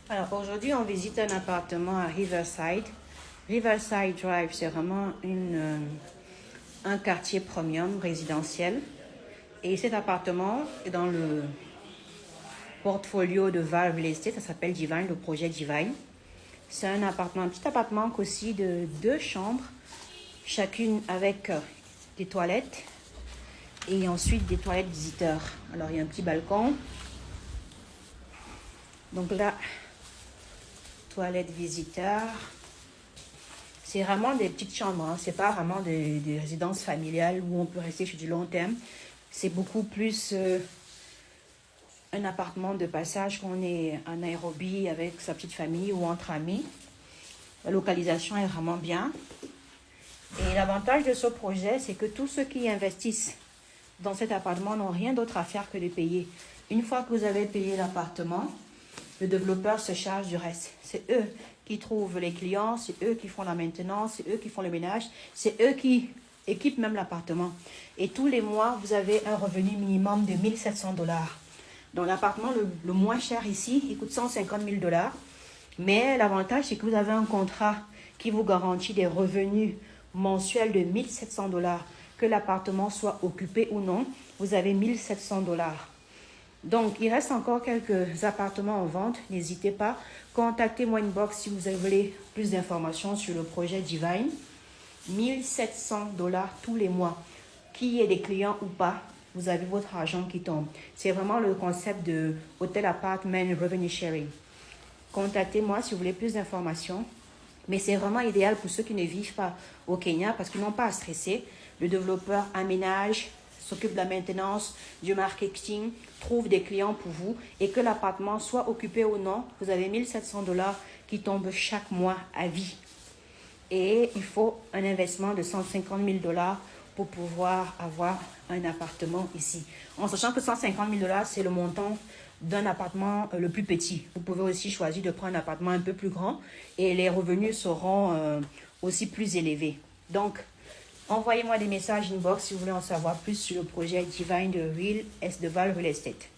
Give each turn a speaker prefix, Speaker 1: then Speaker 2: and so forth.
Speaker 1: Alors aujourd'hui, on visite un appartement à Riverside. Riverside Drive, c'est vraiment un quartier premium résidentiel. Et cet appartement est dans le portfolio de Valve Real Estate. Ça s'appelle Divine, le projet Divine. C'est un petit appartement aussi de 2 chambres, chacune avec des toilettes et ensuite des toilettes visiteurs. Alors il y a un petit balcon. Donc là, toilette visiteur. C'est vraiment des petites chambres, hein. C'est pas vraiment des résidences familiales où on peut rester sur du long terme. C'est beaucoup plus un appartement de passage quand on est en Nairobi avec sa petite famille ou entre amis. La localisation est vraiment bien. Et l'avantage de ce projet, c'est que tous ceux qui investissent dans cet appartement n'ont rien d'autre à faire que de payer. Une fois que vous avez payé l'appartement, le développeur se charge du reste. C'est eux qui trouvent les clients, c'est eux qui font la maintenance, c'est eux qui font le ménage, c'est eux qui équipent même l'appartement. Et tous les mois, vous avez un revenu minimum de 1 700 $. Donc l'appartement le moins cher ici, il coûte 150 000 $. Mais l'avantage, c'est que vous avez un contrat qui vous garantit des revenus mensuels de 1 700 $. Que l'appartement soit occupé ou non, vous avez 1 700 $. Donc, il reste encore quelques appartements en vente. N'hésitez pas. Contactez-moi inbox si vous voulez plus d'informations sur le projet Divine. 1 700 $ tous les mois. Qu'il y ait des clients ou pas, vous avez votre argent qui tombe. C'est vraiment le concept de Hotel Apartment Revenue Sharing. Contactez-moi si vous voulez plus d'informations. Mais c'est vraiment idéal pour ceux qui ne vivent pas au Kenya parce qu'ils n'ont pas à stresser. Le développeur aménage, s'occupe de la maintenance, du marketing, trouve des clients pour vous et que l'appartement soit occupé ou non, vous avez 1 700 $ qui tombent chaque mois à vie. Et il faut un investissement de 150 000 $ pour pouvoir avoir un appartement ici. En sachant que 150 000 $, c'est le montant d'un appartement le plus petit. Vous pouvez aussi choisir de prendre un appartement un peu plus grand et les revenus seront aussi plus élevés. Donc, envoyez-moi des messages inbox si vous voulez en savoir plus sur le projet Divine de Valve Real Estate.